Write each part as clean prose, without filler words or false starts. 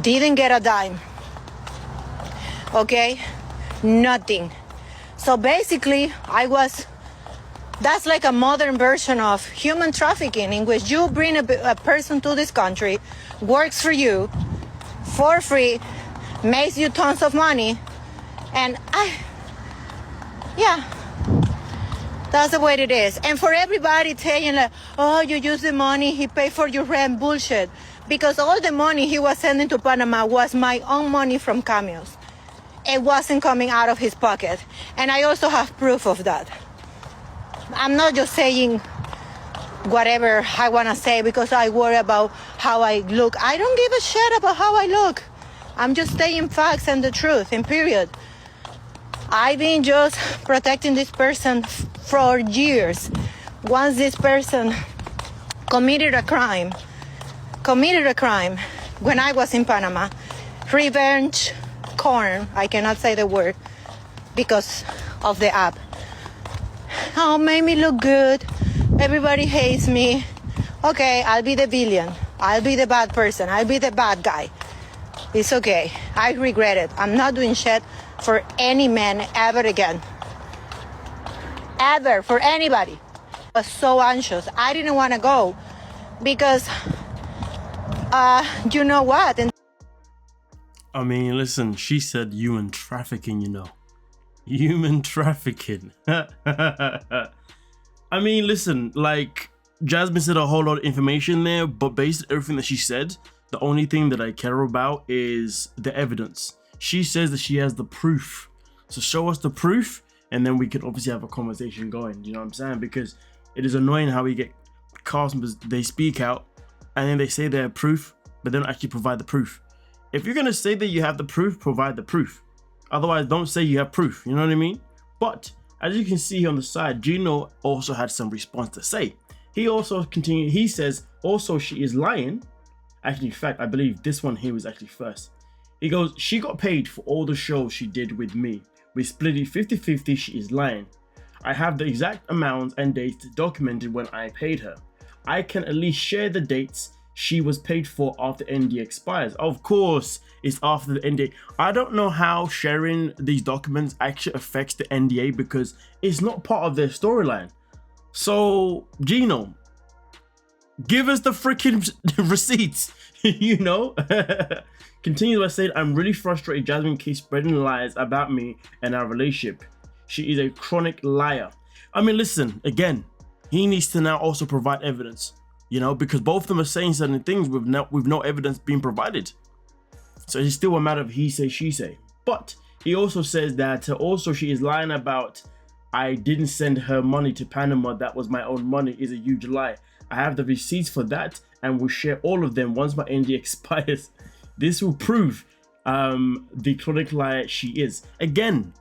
Didn't get a dime. Okay? Nothing. So basically, that's like a modern version of human trafficking, in which you bring a person to this country, works for you for free, makes you tons of money, and yeah, that's the way it is. And for everybody saying like, oh, you use the money, he paid for your rent, bullshit. Because all the money he was sending to Panama was my own money from cameos. It wasn't coming out of his pocket. And I also have proof of that. I'm not just saying whatever I want to say because I worry about how I look. I don't give a shit about how I look. I'm just saying facts and the truth, and period. I've been just protecting this person for years. Once this person committed a crime when I was in Panama, revenge corn, I cannot say the word because of the app. Oh, made me look good. Everybody hates me. Okay, I'll be the villain. I'll be the bad person. I'll be the bad guy. It's okay. I regret it. I'm not doing shit for any man ever again. Ever, for anybody. I was so anxious. I didn't want to go because, you know what? I mean, listen, she said human trafficking, you know. Human trafficking. I mean, listen, like, Jasmine said a whole lot of information there, but based on everything that she said, the only thing that I care about is the evidence. She says that she has the proof. So show us the proof, and then we can obviously have a conversation going. You know what I'm saying? Because it is annoying how we get cast members, they speak out, and then they say they have proof, but they don't actually provide the proof. If you're going to say that you have the proof, provide the proof. Otherwise, don't say you have proof. You know what I mean? But as you can see here on the side, Gino also had some response to say. He also continued. He says, also, she is lying. Actually, in fact, I believe this one here was actually first. He goes, she got paid for all the shows she did with me. We split it 50-50. She is lying. I have the exact amounts and dates documented when I paid her. I can at least share the dates she was paid for after NDA expires. Of course, it's after the NDA. I don't know how sharing these documents actually affects the NDA because it's not part of their storyline. So, Gino, give us the freaking receipts, you know? Continue by saying, I'm really frustrated Jasmine keeps spreading lies about me and our relationship. She is a chronic liar. I mean, listen, again, he needs to now also provide evidence. You know, because both of them are saying certain things with no evidence being provided. So it's still a matter of he say, she say. But he also says that also she is lying about I didn't send her money to Panama. That was my own money is a huge lie. I have the receipts for that and will share all of them once my NDA expires. This will prove the chronic liar she is. Again,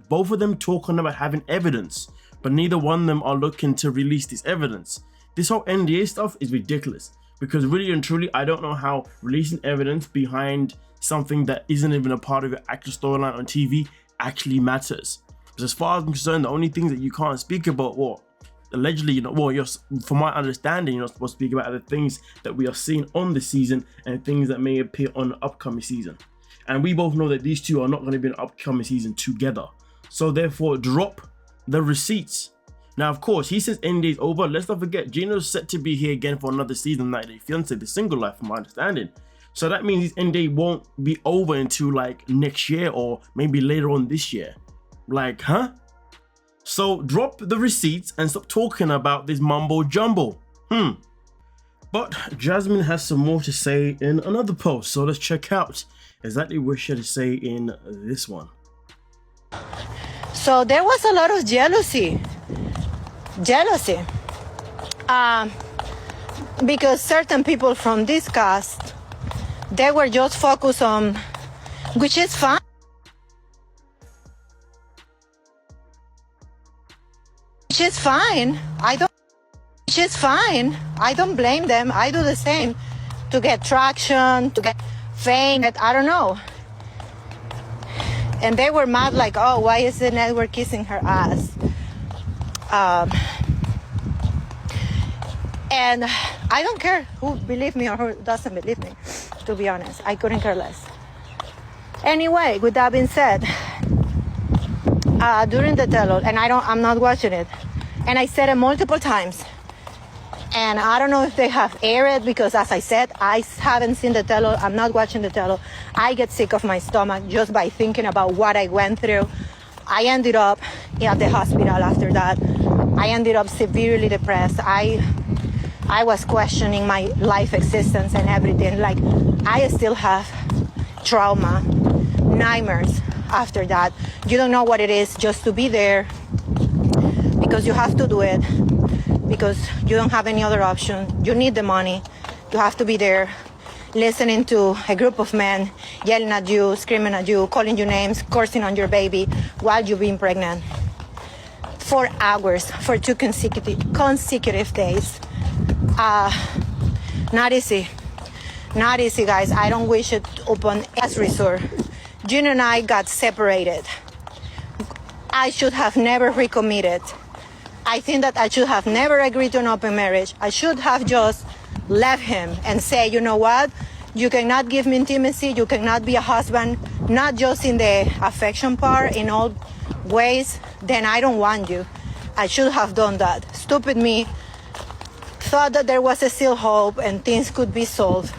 both of them talking about having evidence, but neither one of them are looking to release this evidence. This whole NDA stuff is ridiculous because really and truly, I don't know how releasing evidence behind something that isn't even a part of your actual storyline on TV actually matters. Because as far as I'm concerned, the only things that you can't speak about, or allegedly, from my understanding, you're not supposed to speak about are the things that we are seeing on the season and things that may appear on the upcoming season. And we both know that these two are not going to be in the upcoming season together. So therefore, drop the receipts. Now, of course, he says NDA is over. Let's not forget, Gino's set to be here again for another season, 90 Day Fiance, the single life, from my understanding. So that means his NDA won't be over until like next year or maybe later on this year. Like, huh? So drop the receipts and stop talking about this mumbo jumbo. But Jasmine has some more to say in another post. So let's check out exactly what she had to say in this one. So there was a lot of jealousy. Because certain people from this cast, they were just focused on, which is fine. I don't blame them. I do the same to get traction, to get fame. I don't know. And they were mad like, oh, why is the network kissing her ass? And I don't care who believes me or who doesn't believe me. to be honest. I couldn't care less. Anyway, with that being said, during the tell-all, and I'm not watching it, and I said it multiple times, and I don't know if they have aired it because, as I said, I haven't seen the tell-all. I'm not watching the tell-all. I get sick of my stomach just by thinking about what I went through. I ended up at the hospital after that. I ended up severely depressed. I was questioning my life existence and everything. Like, I still have trauma, nightmares after that. You don't know what it is just to be there because you have to do it, because you don't have any other option. You need the money. You have to be there listening to a group of men yelling at you, screaming at you, calling you names, cursing on your baby while you're being pregnant. 4 hours for 2 consecutive days. Not easy. Not easy, guys. I don't wish it upon last resort. Gino and I got separated. I should have never recommitted. I think that I should have never agreed to an open marriage. I should have just left him and say, you know what? You cannot give me intimacy. You cannot be a husband, not just in the affection part, in all ways. Then I don't want you. I should have done that. Stupid me thought that there was still hope and things could be solved.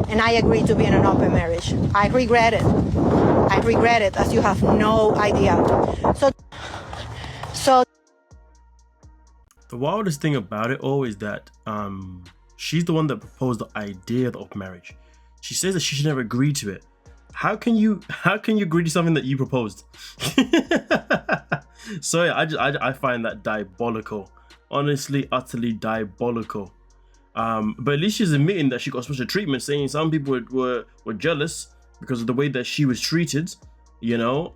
And I agreed to be in an open marriage. I regret it. I regret it, as you have no idea. So the wildest thing about it all is that she's the one that proposed the idea of marriage. She says that she should never agree to it. How can you agree to something that you proposed? So yeah, I find that diabolical. Honestly, utterly diabolical. But at least she's admitting that she got special treatment, saying some people were jealous because of the way that she was treated, you know.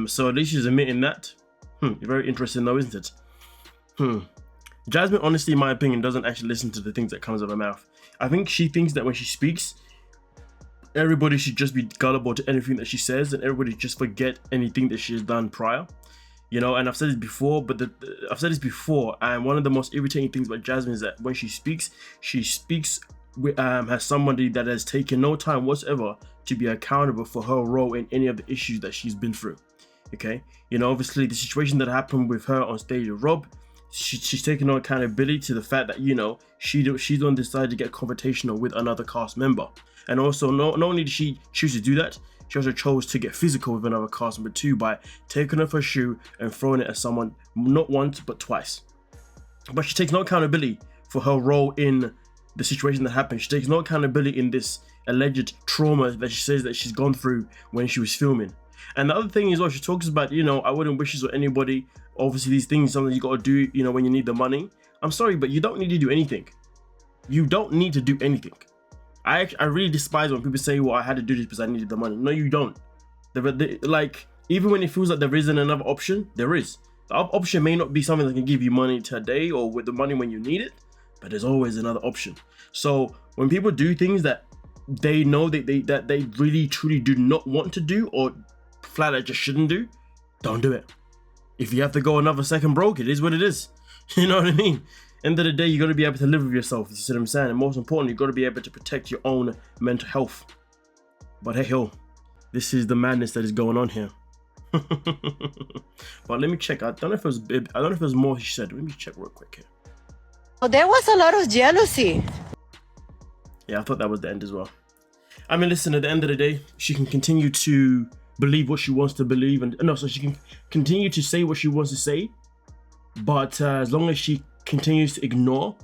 So at least she's admitting that. Very interesting though, isn't it? Jasmine, honestly, in my opinion, doesn't actually listen to the things that comes out of her mouth. I think she thinks that when she speaks, everybody should just be gullible to anything that she says, and everybody just forget anything that she has done prior. You know, and I've said this before, and one of the most irritating things about Jasmine is that when she speaks with, as somebody that has taken no time whatsoever to be accountable for her role in any of the issues that she's been through. Okay, you know, obviously the situation that happened with her on stage with Rob, she's taking no accountability to the fact that, you know, she don't decide to get confrontational with another cast member, and also not only did she choose to do that, she also chose to get physical with another cast member too by taking off her shoe and throwing it at someone, not once but twice. But she takes no accountability for her role in the situation that happened. She takes no accountability in this alleged trauma that she says that she's gone through when she was filming. And the other thing is, she talks about, you know, I wouldn't wish this on anybody. Obviously, these things are something you got to do, you know, when you need the money. I'm sorry, but you don't need to do anything. You don't need to do anything. I really despise when people say, well, I had to do this because I needed the money. No, you don't. Like, even when it feels like there isn't another option, there is. The option may not be something that can give you money today or with the money when you need it, but there's always another option. So when people do things that they know that they really truly do not want to do, or flat out just shouldn't do, don't do it. If you have to go another second broke, it is what it is. You know what I mean? End of the day, you got to be able to live with yourself. You see what I'm saying? And most importantly, you got to be able to protect your own mental health. But hey, yo, this is the madness that is going on here. But let me check. I don't know if there's more she said. Let me check real quick here. well, there was a lot of jealousy. Yeah, I thought that was the end as well. I mean, listen, at the end of the day, she can continue to believe what she wants to believe, so she can continue to say what she wants to say. But as long as she continues to ignore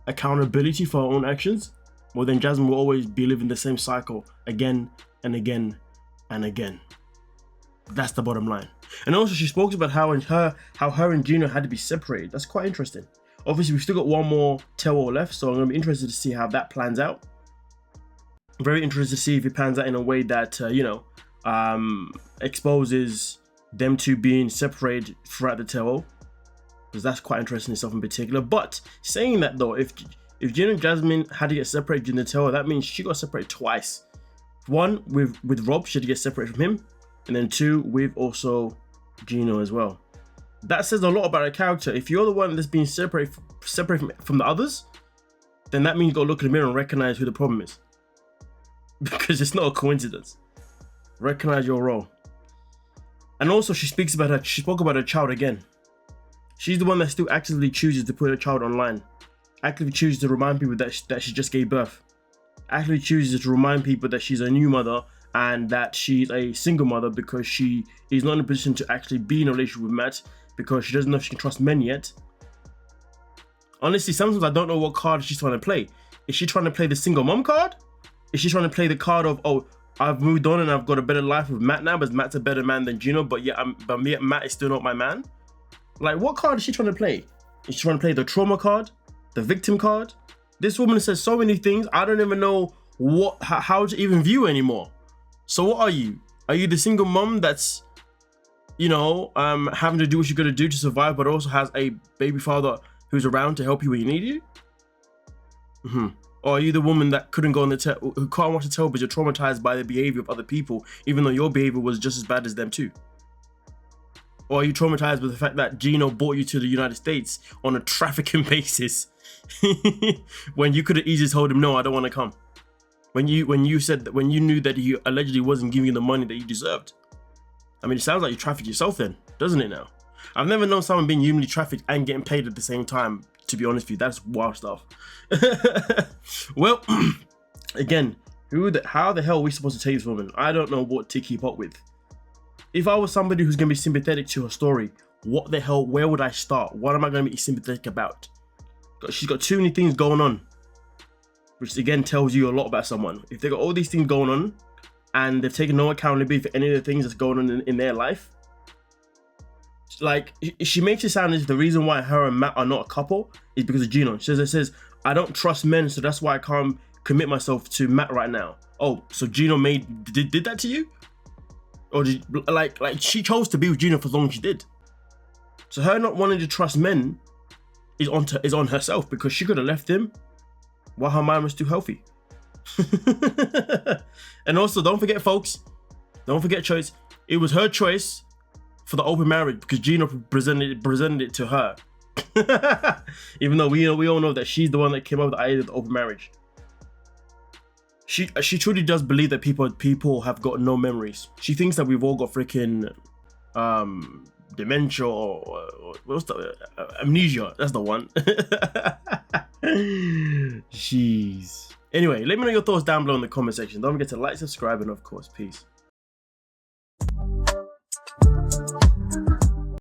accountability for her own actions, well, then Jasmine will always be living the same cycle again and again and again. That's the bottom line. And also, she spoke about how her and Gino had to be separated. That's quite interesting. Obviously, we've still got one more tell-all left, so I'm going to be interested to see how that plans out. Very interested to see if it pans out in a way that exposes them two being separated throughout the tell-all, because that's quite interesting itself in particular. But saying that though, if Gino and Jasmine had to get separated during the tell-all, that means she got separated twice. One with Rob, she had to get separated from him, and then two with also Gino as well. That says a lot about her character. If you're the one that's being separated from the others, then that means you got to look in the mirror and recognize who the problem is. because it's not a coincidence. Recognize your role. And also, she spoke about her child again. She's the one that still actively chooses to put her child online. Actively chooses to remind people that she just gave birth. Actively chooses to remind people that she's a new mother and that she's a single mother because she is not in a position to actually be in a relationship with Matt because she doesn't know if she can trust men yet. Honestly, sometimes I don't know what card she's trying to play. Is she trying to play the single mom card? Is she trying to play the card of, oh, I've moved on and I've got a better life with Matt now, but Matt's a better man than Gino, but Matt is still not my man? Like, what card is she trying to play? Is she trying to play the trauma card? The victim card? This woman says so many things, I don't even know how to even view anymore. So what are you? Are you the single mom that's, having to do what you got to do to survive, but also has a baby father who's around to help you when you need you? Or are you the woman that couldn't go on who can't watch the television, but you're traumatized by the behavior of other people, even though your behavior was just as bad as them too? Or are you traumatized with the fact that Gino brought you to the United States on a trafficking basis when you could have easily told him, no, I don't want to come? When you knew that he allegedly wasn't giving you the money that you deserved. I mean, it sounds like you trafficked yourself then, doesn't it now? I've never known someone being humanly trafficked and getting paid at the same time, to be honest with you. That's wild stuff. Well, again, how the hell are we supposed to take this woman? I don't know what to keep up with. If I was somebody who's going to be sympathetic to her story, what the hell, where would I start? What am I going to be sympathetic about? She's got too many things going on, which again tells you a lot about someone. If they've got all these things going on and they've taken no accountability for any of the things that's going on in their life, like, she makes it sound as if the reason why her and Matt are not a couple is because of Gino. She says, I don't trust men, so that's why I can't commit myself to Matt right now. Oh, so Gino did that to you? Or did, like she chose to be with Gino for as long as she did. So her not wanting to trust men is on herself, because she could have left him while her mind was still healthy. And also, don't forget, folks, choice. It was her choice for the open marriage because Gino presented it to her. Even though we all know that she's the one that came up with the idea of the open marriage. She truly does believe that people have got no memories. She thinks that we've all got freaking dementia or what's the amnesia. That's the one. Jeez. Anyway, let me know your thoughts down below in the comment section. Don't forget to like, subscribe, and of course, peace.